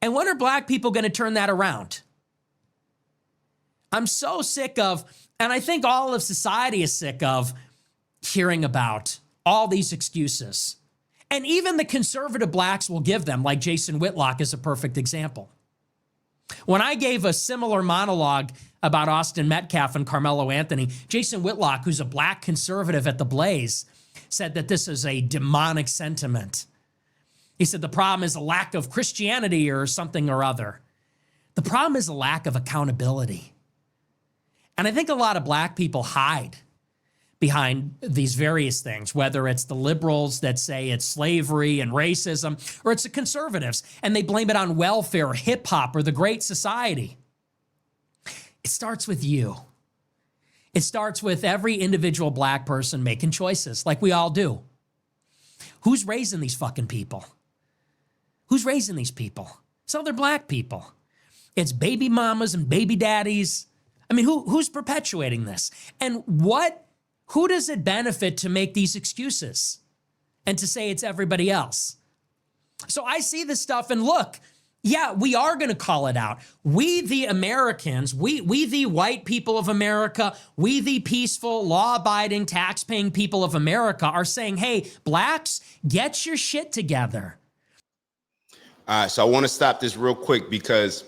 And when are black people going to turn that around? I'm so sick of, and I think all of society is sick of, hearing about all these excuses. And even the conservative blacks will give them, like Jason Whitlock is a perfect example. When I gave a similar monologue about Austin Metcalf and Carmelo Anthony, Jason Whitlock, who's a black conservative at the Blaze, said that this is a demonic sentiment. He said the problem is a lack of Christianity or something or other. The problem is a lack of accountability. And I think a lot of black people hide behind these various things, whether it's the liberals that say it's slavery and racism, or it's the conservatives, and they blame it on welfare, hip hop, or the Great Society. It starts with you. It starts with every individual black person making choices, like we all do. Who's raising these fucking people? Who's raising these people? It's other black people. It's baby mamas and baby daddies. I mean, who's perpetuating this? And who does it benefit to make these excuses and to say it's everybody else? So I see this stuff and look, yeah, we are going to call it out. We, the Americans, we the white people of America, we the peaceful, law-abiding, tax-paying people of America are saying, hey, blacks, get your shit together. All right, so I want to stop this real quick because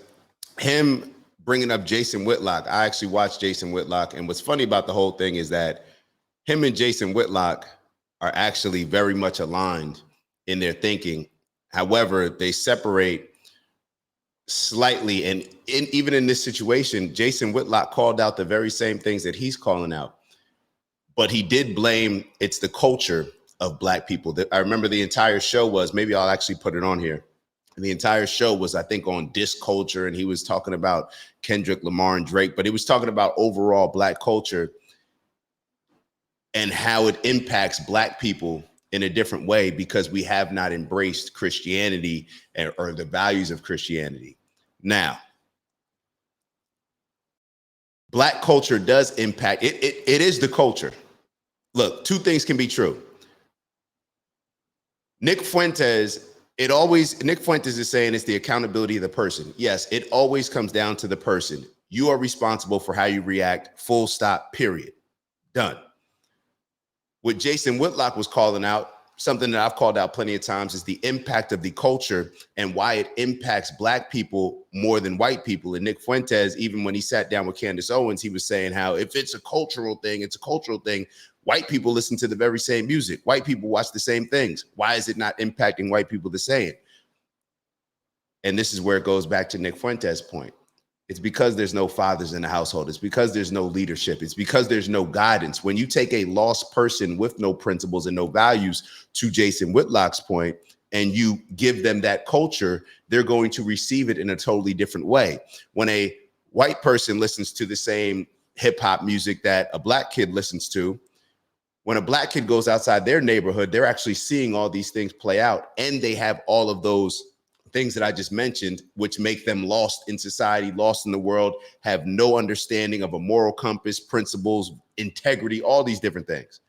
him bringing up Jason Whitlock, I actually watched Jason Whitlock, and what's funny about the whole thing is that him and Jason Whitlock are actually very much aligned in their thinking. However, they separate slightly. And even in this situation, Jason Whitlock called out the very same things that he's calling out. But he did blame it's the culture of black people. I remember the entire show was, maybe I'll actually put it on here. The entire show was, I think, on disc culture. And he was talking about Kendrick Lamar and Drake, but he was talking about overall black culture and how it impacts black people in a different way because we have not embraced Christianity or the values of Christianity. Now, black culture does impact, it is the culture. Look, two things can be true. Nick Fuentes is saying it's the accountability of the person. Yes, it always comes down to the person. You are responsible for how you react, full stop, period. Done. What Jason Whitlock was calling out, something that I've called out plenty of times, is the impact of the culture and why it impacts black people more than white people. And Nick Fuentes, even when he sat down with Candace Owens, he was saying how if it's a cultural thing, it's a cultural thing. White people listen to the very same music. White people watch the same things. Why is it not impacting white people the same? And this is where it goes back to Nick Fuentes' point. It's because there's no fathers in the household. It's because there's no leadership. It's because there's no guidance. When you take a lost person with no principles and no values, to Jason Whitlock's point, and you give them that culture, they're going to receive it in a totally different way. When a white person listens to the same hip hop music that a black kid listens to, when a black kid goes outside their neighborhood, they're actually seeing all these things play out, and they have all of those things that I just mentioned, which make them lost in society, lost in the world, have no understanding of a moral compass, principles, integrity, all these different things.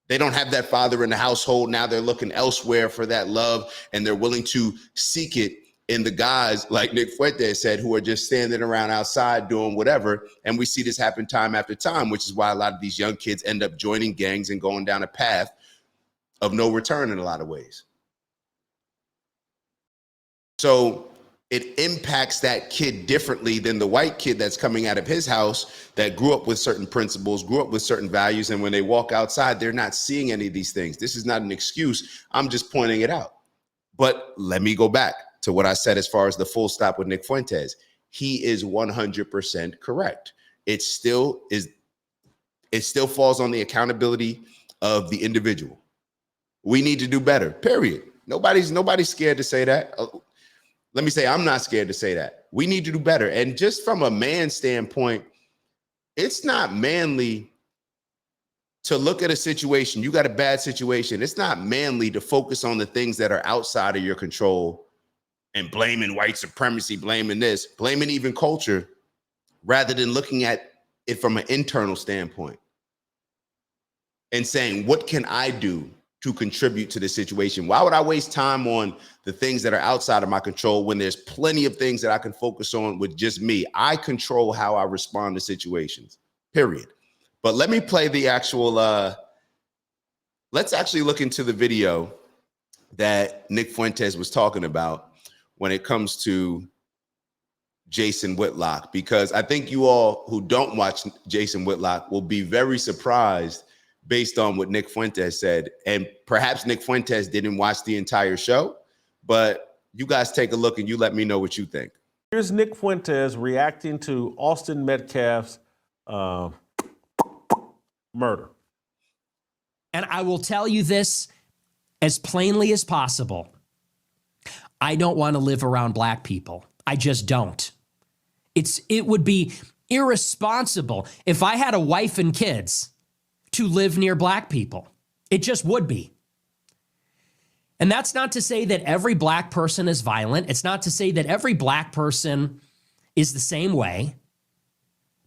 They don't have that father in the household. Now they're looking elsewhere for that love, and they're willing to seek it in the guys like Nick Fuentes said, who are just standing around outside doing whatever. And we see this happen time after time, which is why a lot of these young kids end up joining gangs and going down a path of no return in a lot of ways. So it impacts that kid differently than the white kid that's coming out of his house that grew up with certain principles, grew up with certain values. And when they walk outside, they're not seeing any of these things. This is not an excuse. I'm just pointing it out. But let me go back to what I said as far as the full stop with Nick Fuentes. He is 100% correct. It still falls on the accountability of the individual. We need to do better, period. Nobody's scared to say that. Let me say, I'm not scared to say that. We need to do better. And just from a man standpoint, it's not manly to look at a situation. You got a bad situation. It's not manly to focus on the things that are outside of your control and blaming white supremacy, blaming this, blaming even culture, rather than looking at it from an internal standpoint and saying, what can I do to contribute to the situation? Why would I waste time on the things that are outside of my control when there's plenty of things that I can focus on with just me? I control how I respond to situations, period. But let me play the actual, let's actually look into the video that Nick Fuentes was talking about when it comes to Jason Whitlock, because I think you all who don't watch Jason Whitlock will be very surprised based on what Nick Fuentes said. And perhaps Nick Fuentes didn't watch the entire show, but you guys take a look and you let me know what you think. Here's Nick Fuentes reacting to Austin Metcalf's murder. And I will tell you this as plainly as possible. I don't want to live around black people. I just don't. It would be irresponsible if I had a wife and kids to live near black people. It just would be. And that's not to say that every black person is violent. It's not to say that every black person is the same way.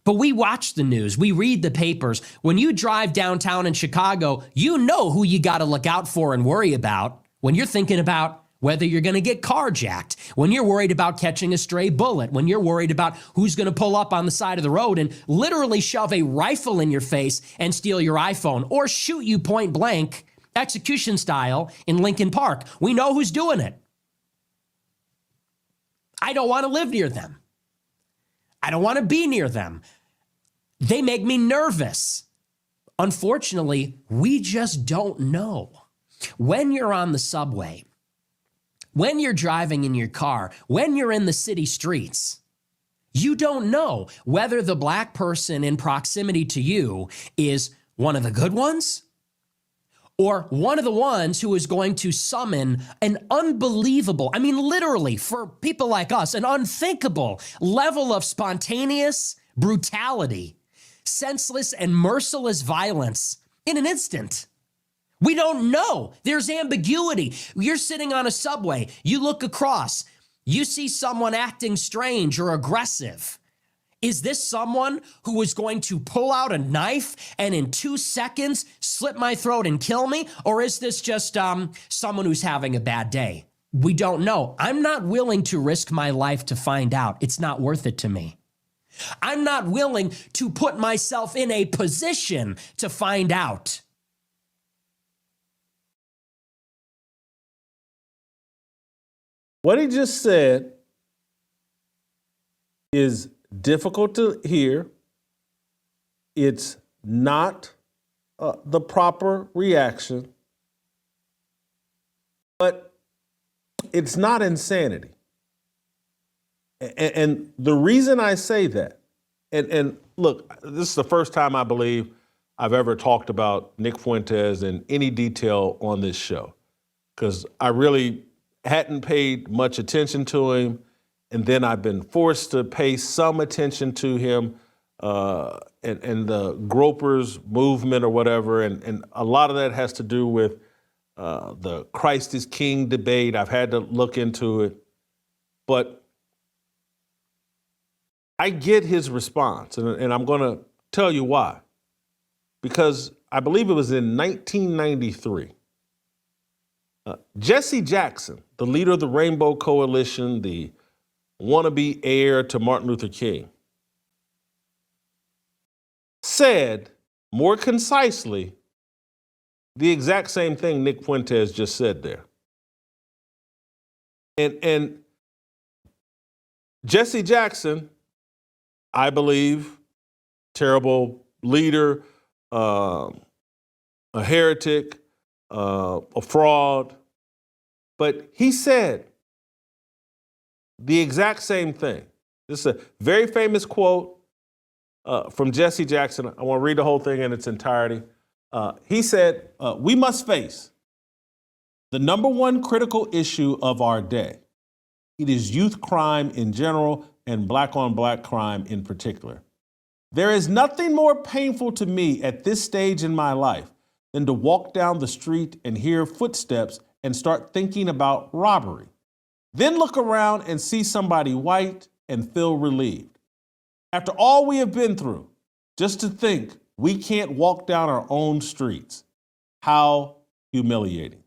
But we watch the news. We read the papers. When you drive downtown in Chicago, you know who you got to look out for and worry about when you're thinking about whether you're going to get carjacked, when you're worried about catching a stray bullet, when you're worried about who's going to pull up on the side of the road and literally shove a rifle in your face and steal your iPhone or shoot you point blank, execution style in Lincoln Park. We know who's doing it. I don't want to live near them. I don't want to be near them. They make me nervous. Unfortunately, we just don't know. When you're on the subway, when you're driving in your car, when you're in the city streets, you don't know whether the black person in proximity to you is one of the good ones or one of the ones who is going to summon an unbelievable, I mean, literally, for people like us, an unthinkable level of spontaneous brutality, senseless and merciless violence in an instant. We don't know. There's ambiguity. You're sitting on a subway. You look across. You see someone acting strange or aggressive. Is this someone who is going to pull out a knife and in 2 seconds slit my throat and kill me? Or is this just someone who's having a bad day? We don't know. I'm not willing to risk my life to find out. It's not worth it to me. I'm not willing to put myself in a position to find out. What he just said is difficult to hear. It's not the proper reaction, but it's not insanity. And the reason I say that, and look, this is the first time I believe I've ever talked about Nick Fuentes in any detail on this show, because I really hadn't paid much attention to him. And then I've been forced to pay some attention to him and the gropers movement or whatever. And a lot of that has to do with the Christ is King debate. I've had to look into it. But I get his response, and I'm going to tell you why. Because I believe it was in 1993. Jesse Jackson, the leader of the Rainbow Coalition, the wannabe heir to Martin Luther King, said more concisely the exact same thing Nick Fuentes just said there. And Jesse Jackson, I believe, terrible leader, a heretic, a fraud, but he said the exact same thing. This is a very famous quote from Jesse Jackson. I want to read the whole thing in its entirety. He said, "We must face the number one critical issue of our day. It is youth crime in general and black-on-black crime in particular. There is nothing more painful to me at this stage in my life than to walk down the street and hear footsteps and start thinking about robbery. Then look around and see somebody white and feel relieved. After all we have been through, just to think we can't walk down our own streets. How humiliating.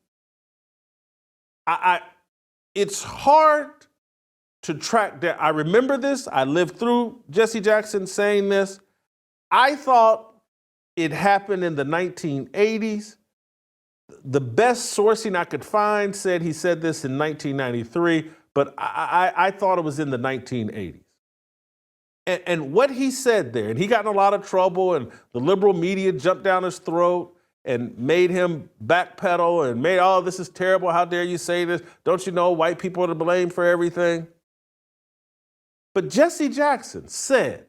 It's hard to track down. I remember this. I lived through Jesse Jackson saying this. I thought it happened in the 1980s. The best sourcing I could find said he said this in 1993, but I thought it was in the 1980s. And what he said there, and he got in a lot of trouble, and the liberal media jumped down his throat and made him backpedal and made, oh, this is terrible. How dare you say this? Don't you know white people are to blame for everything? But Jesse Jackson said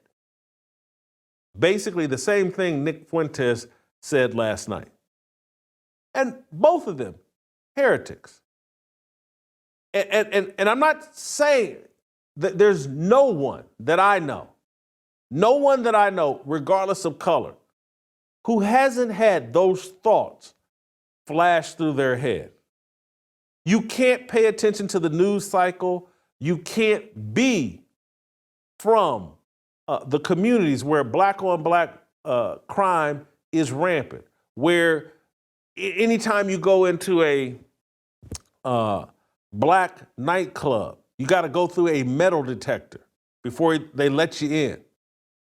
basically the same thing Nick Fuentes said last night. And both of them, heretics. And I'm not saying that there's no one that I know, regardless of color, who hasn't had those thoughts flash through their head. You can't pay attention to the news cycle. You can't be from the communities where black on black crime is rampant, where anytime you go into a black nightclub, you got to go through a metal detector before they let you in.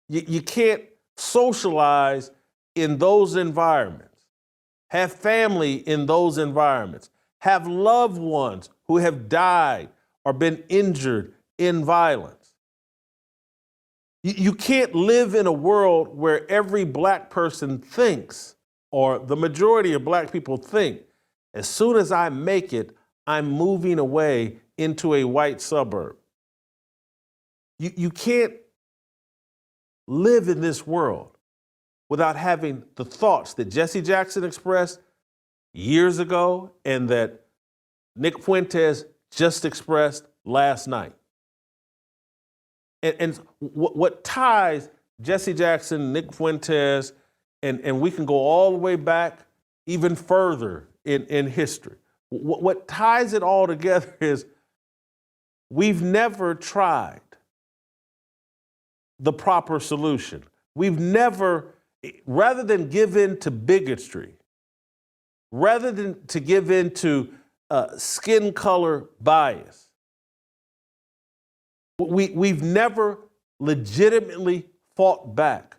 You can't socialize in those environments, have family in those environments, have loved ones who have died or been injured in violence. You can't live in a world where every black person thinks, or the majority of black people think, as soon as I make it, I'm moving away into a white suburb. You can't live in this world without having the thoughts that Jesse Jackson expressed years ago and that Nick Fuentes just expressed last night. And what ties Jesse Jackson, Nick Fuentes, and we can go all the way back even further in history. What ties it all together is we've never tried the proper solution. We've never, rather than give in to bigotry, rather than to give in to skin color bias, we've never legitimately fought back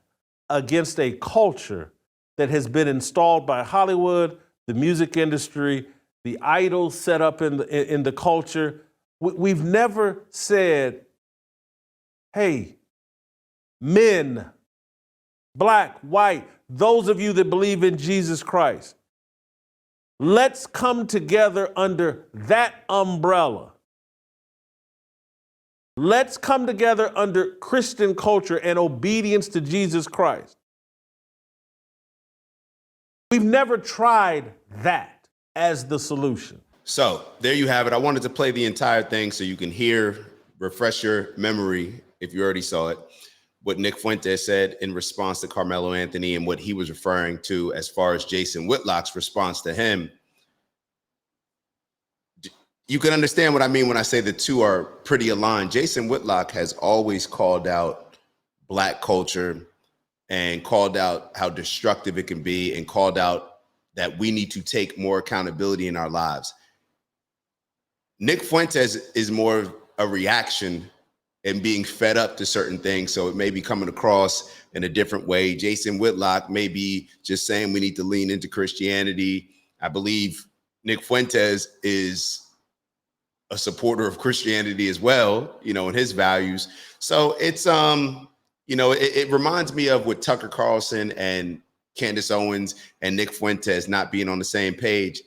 against a culture that has been installed by Hollywood, the music industry, the idols set up in the culture. We've never said, hey, men, black, white, those of you that believe in Jesus Christ, let's come together under that umbrella. Let's come together under Christian culture and obedience to Jesus Christ. We've never tried that as the solution. So there you have it. I wanted to play the entire thing so you can hear, refresh your memory, if you already saw it, what Nick Fuentes said in response to Carmelo Anthony and what he was referring to as far as Jason Whitlock's response to him. You can understand what I mean when I say the two are pretty aligned. Jason Whitlock has always called out black culture and called out how destructive it can be and called out that we need to take more accountability in our lives. Nick Fuentes is more of a reaction and being fed up to certain things. So it may be coming across in a different way. Jason Whitlock may be just saying we need to lean into Christianity. I believe Nick Fuentes is a supporter of Christianity as well, you know, and his values. So it's, you know, it reminds me of with Tucker Carlson and Candace Owens and Nick Fuentes not being on the same page.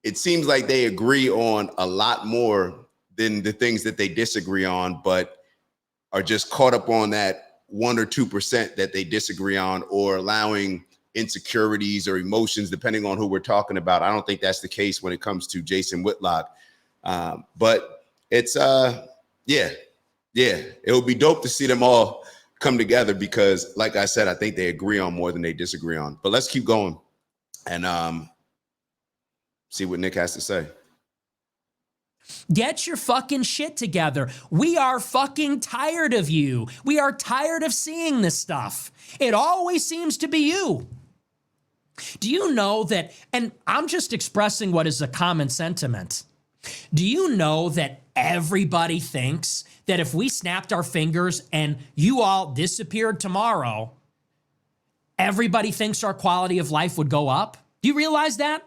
It seems like they agree on a lot more than the things that they disagree on, but are just caught up on that 1 or 2% that they disagree on, or allowing insecurities or emotions, depending on who we're talking about. I don't think that's the case when it comes to Jason Whitlock. But it's, yeah, it would be dope to see them all come together because, like I said, I think they agree on more than they disagree on. But let's keep going and see what Nick has to say. Get your fucking shit together. We are fucking tired of you. We are tired of seeing this stuff. It always seems to be you. Do you know that, and I'm just expressing what is a common sentiment. Do you know that everybody thinks that if we snapped our fingers and you all disappeared tomorrow, everybody thinks our quality of life would go up? Do you realize that?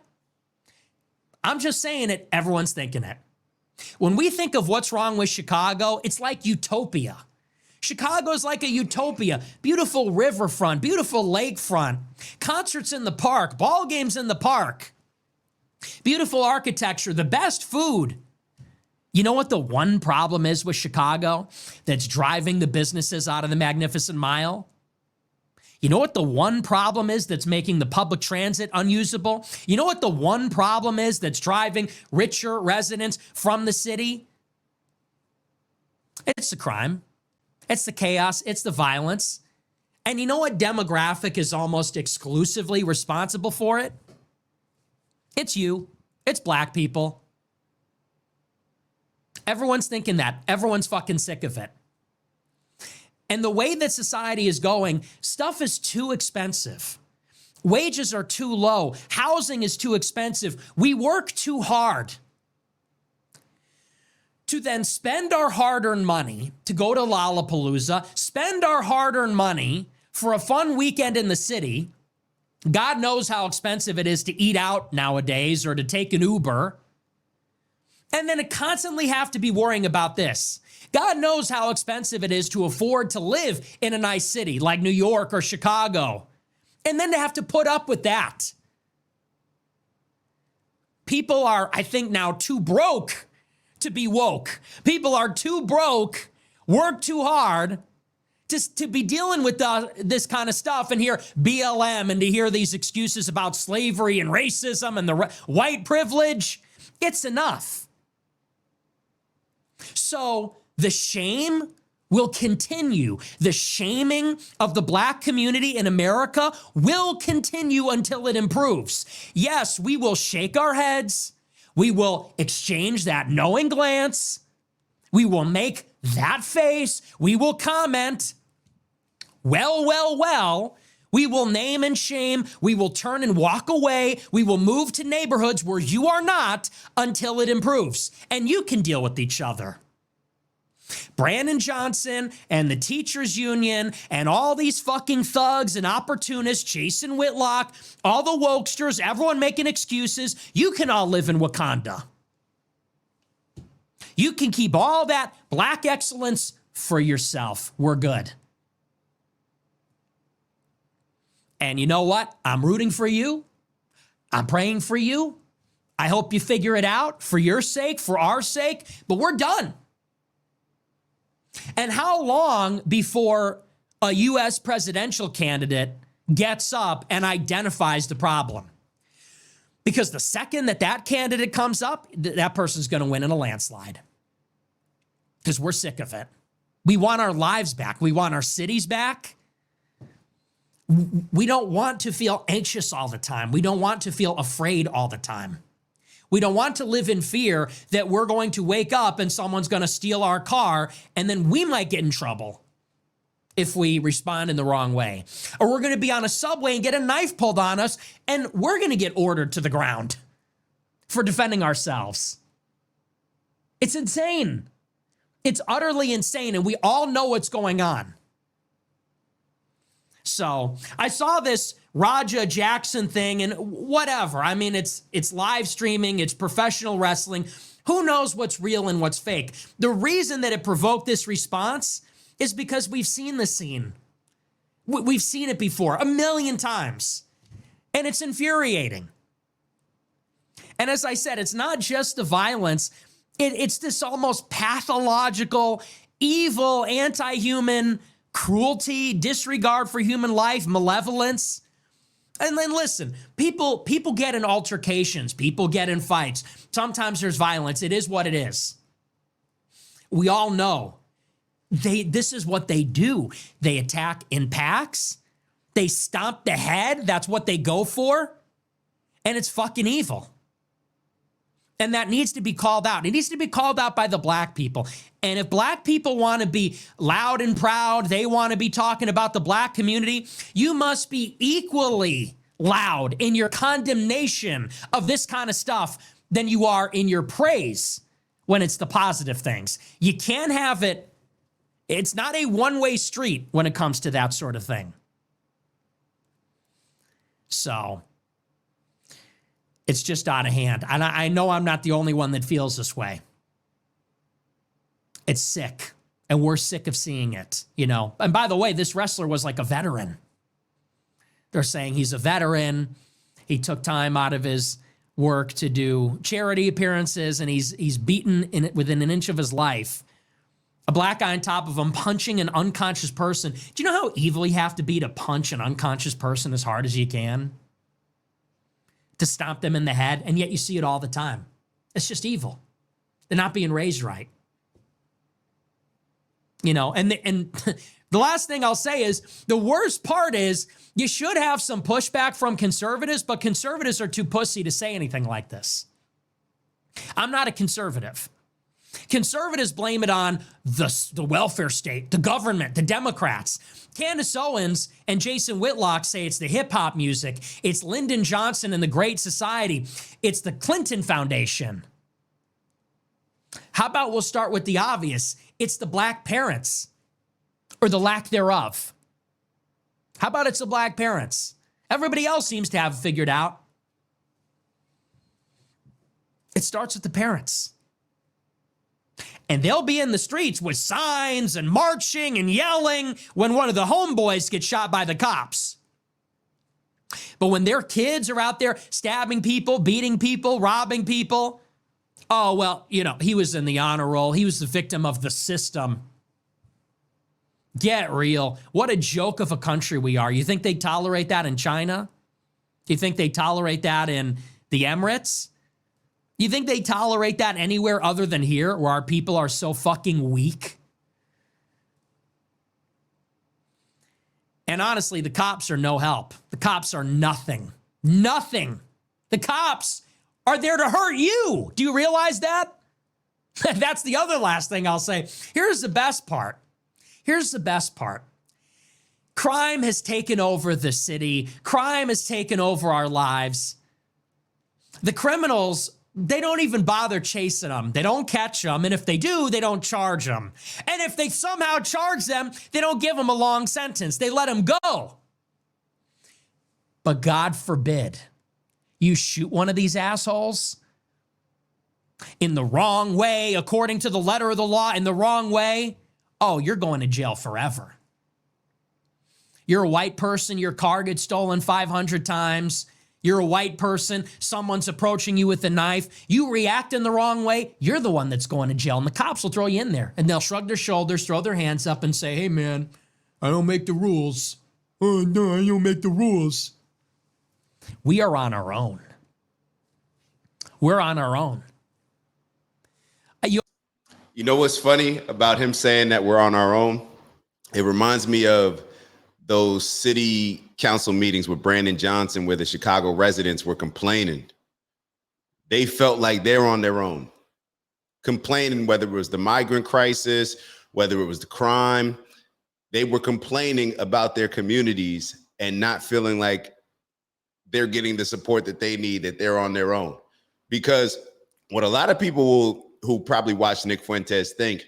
I'm just saying it, everyone's thinking it. When we think of what's wrong with Chicago, it's like utopia. Chicago's like a utopia. Beautiful riverfront, beautiful lakefront, concerts in the park, ball games in the park, beautiful architecture, the best food. You know what the one problem is with Chicago that's driving the businesses out of the Magnificent Mile? You know what the one problem is that's making the public transit unusable? You know what the one problem is that's driving richer residents from the city? It's the crime. It's the chaos. It's the violence. And you know what demographic is almost exclusively responsible for it? It's you. It's black people. Everyone's thinking that. Everyone's fucking sick of it. And the way that society is going, stuff is too expensive. Wages are too low. Housing is too expensive. We work too hard to then spend our hard-earned money to go to Lollapalooza, spend our hard-earned money for a fun weekend in the city. God knows how expensive it is to eat out nowadays or to take an Uber. And then to constantly have to be worrying about this. God knows how expensive it is to afford to live in a nice city like New York or Chicago. And then to have to put up with that. People are, I think now, too broke to be woke. People are too broke, work too hard to be dealing with this kind of stuff and hear BLM and to hear these excuses about slavery and racism and the white privilege. It's enough. So the shame will continue. The shaming of the black community in America will continue until it improves. Yes, we will shake our heads. We will exchange that knowing glance. We will make that face. We will comment. Well. We will name and shame. We will turn and walk away. We will move to neighborhoods where you are not until it improves. And you can deal with each other. Brandon Johnson and the teachers union and all these fucking thugs and opportunists, Jason Whitlock, all the wokesters, everyone making excuses. You can all live in Wakanda. You can keep all that black excellence for yourself. We're good. And you know what? I'm rooting for you. I'm praying for you. I hope you figure it out for your sake, for our sake, but we're done. And how long before a U.S. presidential candidate gets up and identifies the problem? Because the second that candidate comes up, that person's going to win in a landslide. Because we're sick of it. We want our lives back. We want our cities back. We don't want to feel anxious all the time. We don't want to feel afraid all the time. We don't want to live in fear that we're going to wake up and someone's going to steal our car and then we might get in trouble if we respond in the wrong way. Or we're going to be on a subway and get a knife pulled on us and we're going to get ordered to the ground for defending ourselves. It's insane. It's utterly insane, and we all know what's going on. So I saw this Raja Jackson thing and whatever. I mean, it's live streaming. It's professional wrestling. Who knows what's real and what's fake? The reason that it provoked this response is because we've seen the scene. We've seen it before 1 million times. And it's infuriating. And as I said, it's not just the violence. It's this almost pathological, evil, anti-human cruelty, disregard for human life, malevolence. And then listen, people get in altercations, people get in fights. Sometimes there's violence. It is what it is. We all know this is what they do. They attack in packs. They stomp the head. That's what they go for. And it's fucking evil. And that needs to be called out. It needs to be called out by the black people. And if black people want to be loud and proud, they want to be talking about the black community, you must be equally loud in your condemnation of this kind of stuff than you are in your praise when it's the positive things. You can't have it. It's not a one-way street when it comes to that sort of thing. So it's just out of hand. And I know I'm not the only one that feels this way. It's sick. And we're sick of seeing it, you know. And by the way, this wrestler was like a veteran. They're saying he's a veteran. He took time out of his work to do charity appearances, and he's beaten in it within an inch of his life. A black guy on top of him punching an unconscious person. Do you know how evil you have to be to punch an unconscious person as hard as you can? To stomp them in the head, and yet you see it all the time. It's just evil. They're not being raised right. You know, and the last thing I'll say is the worst part is you should have some pushback from conservatives, but conservatives are too pussy to say anything like this. I'm not a conservative. Conservatives blame it on the welfare state, the government, the Democrats. Candace Owens and Jason Whitlock say it's the hip hop music. It's Lyndon Johnson and the Great Society. It's the Clinton Foundation. How about we'll start with the obvious? It's the black parents, or the lack thereof. How about it's the black parents? Everybody else seems to have it figured out. It starts with the parents. And they'll be in the streets with signs and marching and yelling when one of the homeboys gets shot by the cops. But when their kids are out there stabbing people, beating people, robbing people, oh, well, you know, he was in the honor roll. He was the victim of the system. Get real. What a joke of a country we are. You think they tolerate that in China? You think they tolerate that in the Emirates? You think they tolerate that anywhere other than here, where our people are so fucking weak? And honestly, the cops are no help. The cops are nothing. Nothing. The cops are there to hurt you. Do you realize that? That's the other last thing I'll say. Here's the best part. Here's the best part. Crime has taken over the city. Crime has taken over our lives. The criminals, they don't even bother chasing them. They don't catch them. And if they do, they don't charge them. And if they somehow charge them, they don't give them a long sentence. They let them go. But God forbid you shoot one of these assholes in the wrong way, according to the letter of the law, in the wrong way. Oh, you're going to jail forever. You're a white person, your car gets stolen 500 times. You're a white person, someone's approaching you with a knife. You react in the wrong way, you're the one that's going to jail. And the cops will throw you in there. And they'll shrug their shoulders, throw their hands up and say, hey, man, I don't make the rules. Oh, no, I don't make the rules. We are on our own. We're on our own. You know what's funny about him saying that we're on our own? It reminds me of those city council meetings with Brandon Johnson where the Chicago residents were complaining. They felt like they're on their own, complaining whether it was the migrant crisis, whether it was the crime. They were complaining about their communities and not feeling like they're getting the support that they need, that they're on their own. Because what a lot of people who probably watch Nick Fuentes think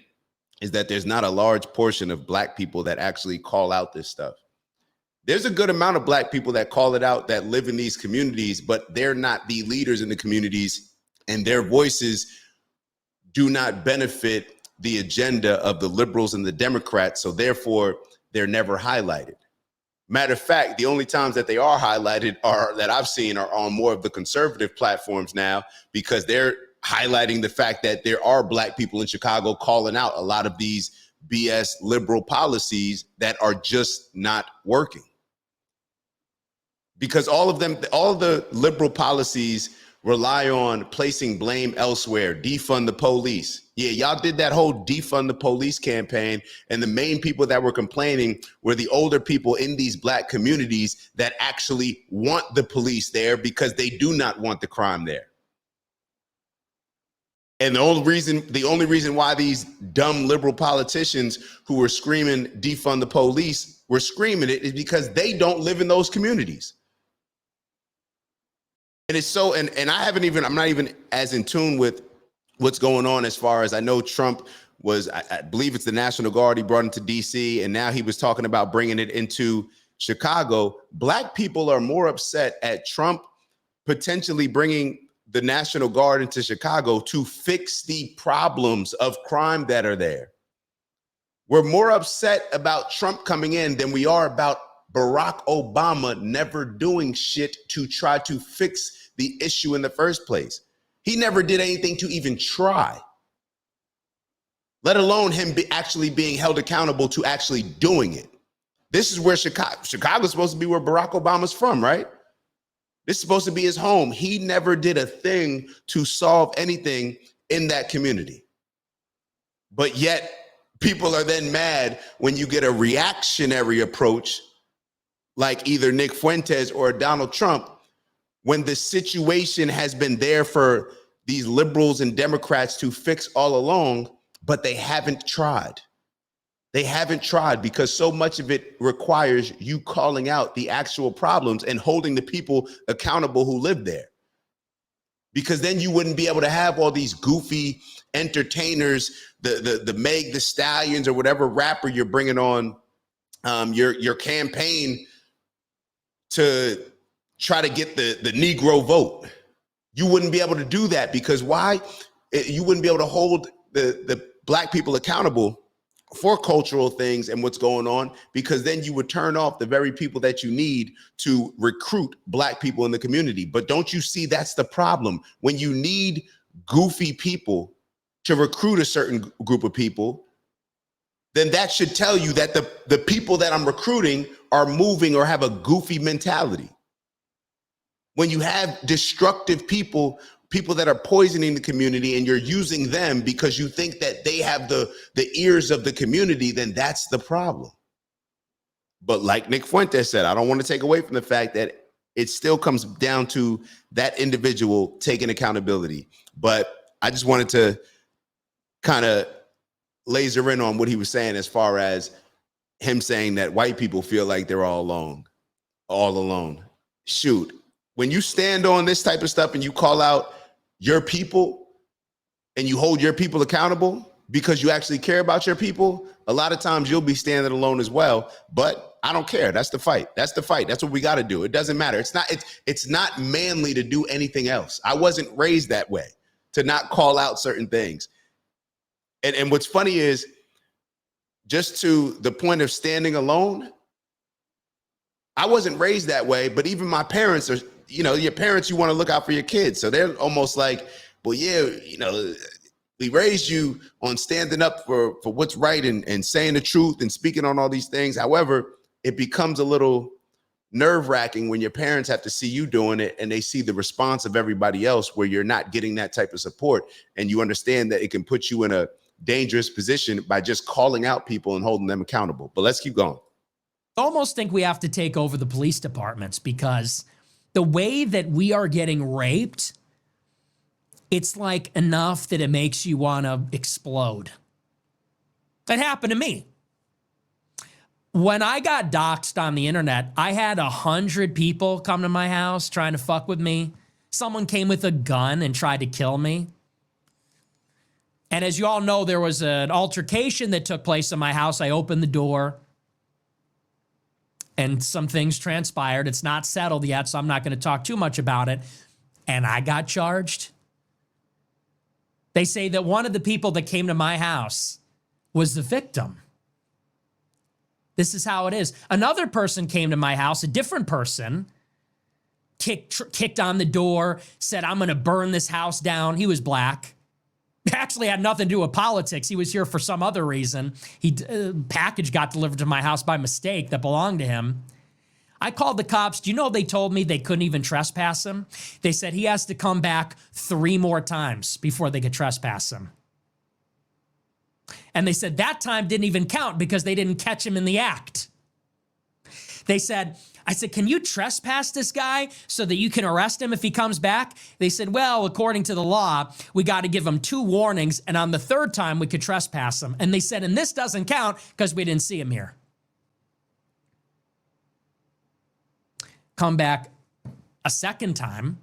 is that there's not a large portion of black people that actually call out this stuff. There's a good amount of black people that call it out, that live in these communities, but they're not the leaders in the communities, and their voices do not benefit the agenda of the liberals and the Democrats. So therefore, they're never highlighted. Matter of fact, the only times that they are highlighted are that I've seen are on more of the conservative platforms now, because they're highlighting the fact that there are black people in Chicago calling out a lot of these BS liberal policies that are just not working. Because all of the liberal policies rely on placing blame elsewhere, defund the police. Yeah, y'all did that whole defund the police campaign, and the main people that were complaining were the older people in these black communities that actually want the police there because they do not want the crime there. And the only reason why these dumb liberal politicians who were screaming defund the police were screaming it is because they don't live in those communities. And it's so, and I'm not even as in tune with what's going on as far as I know Trump was, I believe it's the National Guard he brought into DC, and now he was talking about bringing it into Chicago. Black people are more upset at Trump potentially bringing the National Guard into Chicago to fix the problems of crime that are there. We're more upset about Trump coming in than we are about Barack Obama never doing shit to try to fix the issue in the first place. He never did anything to even try, let alone him actually being held accountable to actually doing it. This is where Chicago's supposed to be where Barack Obama's from, right? This is supposed to be his home. He never did a thing to solve anything in that community. But yet people are then mad when you get a reactionary approach like either Nick Fuentes or Donald Trump, when the situation has been there for these liberals and Democrats to fix all along, but they haven't tried. They haven't tried because so much of it requires you calling out the actual problems and holding the people accountable who live there. Because then you wouldn't be able to have all these goofy entertainers, the Meg the Stallions or whatever rapper you're bringing on your campaign to try to get the Negro vote. You wouldn't be able to do that because why? You wouldn't be able to hold the Black people accountable for cultural things and what's going on, because then you would turn off the very people that you need to recruit Black people in the community. But don't you see that's the problem? When you need goofy people to recruit a certain group of people, then that should tell you that the people that I'm recruiting are moving or have a goofy mentality. When you have destructive people that are poisoning the community and you're using them because you think that they have the ears of the community, then that's the problem. But like Nick Fuentes said, I don't want to take away from the fact that it still comes down to that individual taking accountability. But I just wanted to kind of laser in on what he was saying as far as him saying that white people feel like they're all alone. Shoot, when you stand on this type of stuff and you call out your people and you hold your people accountable because you actually care about your people, a lot of times you'll be standing alone as well. But I don't care. That's the fight. That's what we got to do. It doesn't matter. It's not manly to do anything else. I wasn't raised that way, to not call out certain things. And what's funny is, just to the point of standing alone, I wasn't raised that way, but even my parents are, your parents, you want to look out for your kids. So they're almost like, well, yeah, we raised you on standing up for what's right and saying the truth and speaking on all these things. However, it becomes a little nerve-wracking when your parents have to see you doing it and they see the response of everybody else where you're not getting that type of support. And you understand that it can put you in a dangerous position by just calling out people and holding them accountable. But let's keep going. I almost think we have to take over the police departments because the way that we are getting raped, it's like enough that it makes you want to explode. That happened to me. When I got doxxed on the internet, I had 100 people come to my house trying to fuck with me. Someone came with a gun and tried to kill me. And as you all know, there was an altercation that took place in my house. I opened the door and some things transpired. It's not settled yet, so I'm not going to talk too much about it. And I got charged. They say that one of the people that came to my house was the victim. This is how it is. Another person came to my house, a different person, kicked on the door, said, I'm going to burn this house down. He was Black. Actually had nothing to do with politics. He was here for some other reason. Package got delivered to my house by mistake that belonged to him. I called the cops. Do you know they told me they couldn't even trespass him? They said he has to come back 3 more times before they could trespass him. And they said that time didn't even count because they didn't catch him in the act. I said, can you trespass this guy so that you can arrest him if he comes back? They said, well, according to the law, we got to give him 2 warnings. And on the 3rd time, we could trespass him. And they said, and this doesn't count because we didn't see him here. Come back a 2nd time.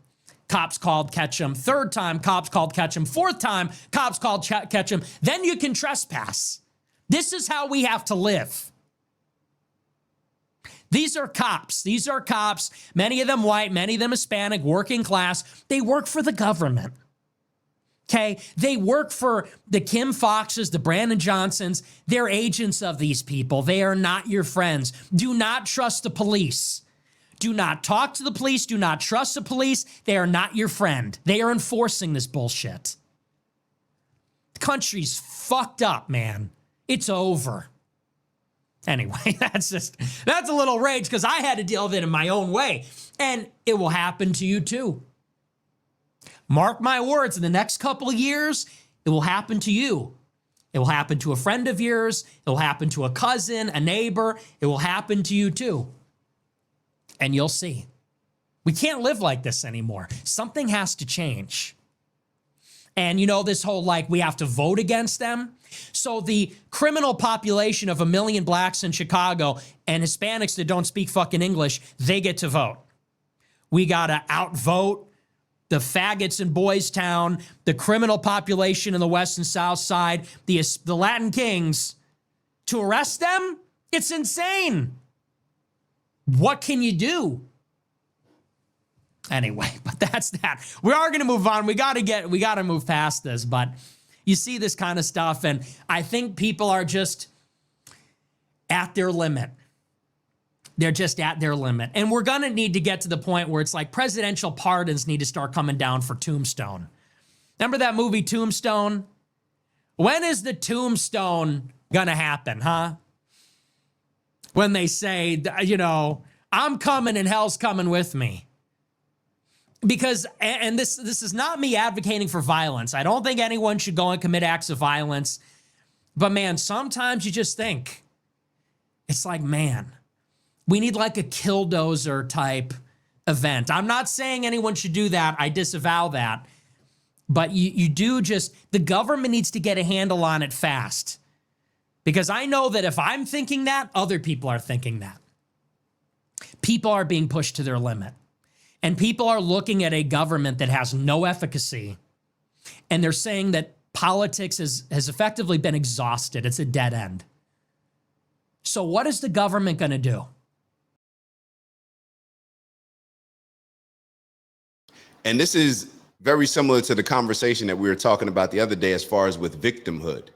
cops called, catch him. Third time, cops called, catch him. Fourth time, cops called, catch him. Then you can trespass. This is how we have to live. These are cops. These are cops, many of them white, many of them Hispanic, working class. They work for the government. Okay? They work for the Kim Foxes, the Brandon Johnsons. They're agents of these people. They are not your friends. Do not trust the police. Do not talk to the police. Do not trust the police. They are not your friend. They are enforcing this bullshit. The country's fucked up, man. It's over. Anyway, that's a little rage because I had to deal with it in my own way. And it will happen to you too. Mark my words, in the next couple of years, it will happen to you. It will happen to a friend of yours. It will happen to a cousin, a neighbor. It will happen to you too. And you'll see. We can't live like this anymore. Something has to change. And you know, this whole we have to vote against them. So the criminal population of 1 million blacks in Chicago and Hispanics that don't speak fucking English, they get to vote. We got to outvote the faggots in Boys Town, the criminal population in the West and South Side, the Latin Kings. To arrest them? It's insane. What can you do? Anyway, but that's that. We are going to move on. We got to move past this, but you see this kind of stuff, and I think people are just at their limit. They're just at their limit. And we're going to need to get to the point where it's like presidential pardons need to start coming down for Tombstone. Remember that movie Tombstone? When is the Tombstone going to happen, huh? When they say, I'm coming and hell's coming with me. Because, and this is not me advocating for violence. I don't think anyone should go and commit acts of violence. But man, sometimes you just think, it's like, man, we need like a killdozer type event. I'm not saying anyone should do that. I disavow that. But you do the government needs to get a handle on it fast. Because I know that if I'm thinking that, other people are thinking that. People are being pushed to their limit. And people are looking at a government that has no efficacy. And they're saying that politics has effectively been exhausted. It's a dead end. So what is the government going to do? And this is very similar to the conversation that we were talking about the other day as far as with victimhood.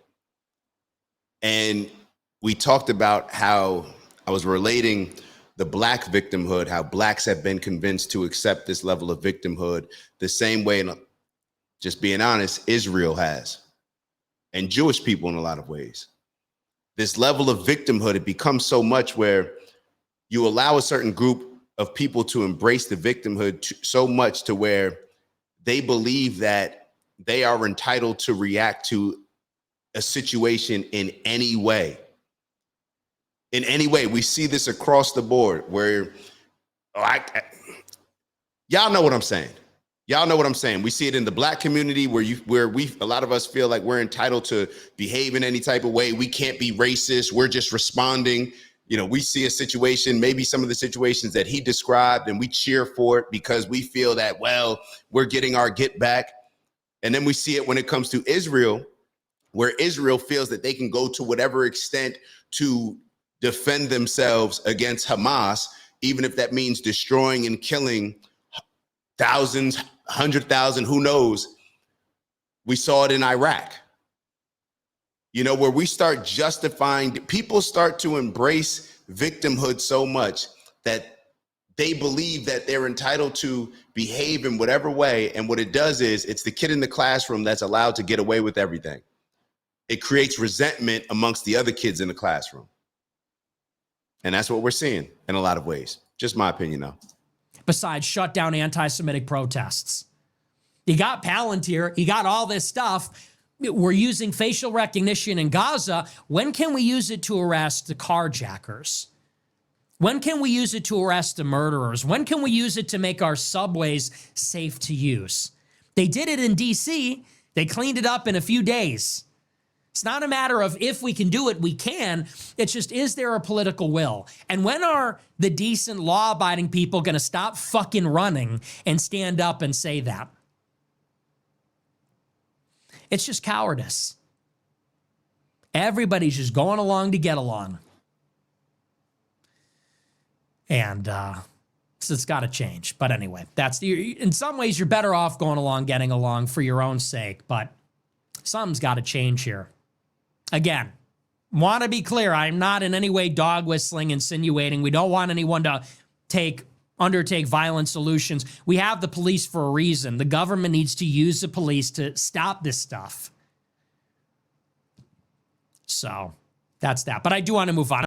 And we talked about how I was relating the black victimhood, how blacks have been convinced to accept this level of victimhood the same way, and just being honest, Israel has, and Jewish people in a lot of ways. This level of victimhood, it becomes so much where you allow a certain group of people to embrace the victimhood so much to where they believe that they are entitled to react to a situation in any way. In any way. We see this across the board where, y'all know what I'm saying. Y'all know what I'm saying. We see it in the black community where a lot of us feel like we're entitled to behave in any type of way. We can't be racist. We're just responding. We see a situation, maybe some of the situations that he described, and we cheer for it because we feel that, well, we're getting our get back. And then we see it when it comes to Israel, where Israel feels that they can go to whatever extent to defend themselves against Hamas, even if that means destroying and killing thousands, 100,000, who knows? We saw it in Iraq. Where we start justifying, people start to embrace victimhood so much that they believe that they're entitled to behave in whatever way. And what it does is it's the kid in the classroom that's allowed to get away with everything. It creates resentment amongst the other kids in the classroom. And that's what we're seeing in a lot of ways. Just my opinion, though. Besides shut down anti-Semitic protests. You got Palantir, you got all this stuff. We're using facial recognition in Gaza. When can we use it to arrest the carjackers? When can we use it to arrest the murderers? When can we use it to make our subways safe to use? They did it in DC. They cleaned it up in a few days. It's not a matter of if we can do it, we can. It's just, is there a political will? And when are the decent law-abiding people going to stop fucking running and stand up and say that? It's just cowardice. Everybody's just going along to get along. And so it's got to change. But anyway, in some ways, you're better off going along, getting along for your own sake. But something's got to change here. Again, want to be clear, I'm not in any way dog whistling, insinuating. We don't want anyone to undertake violent solutions. We have the police for a reason. The government needs to use the police to stop this stuff. So that's that. But I do want to move on.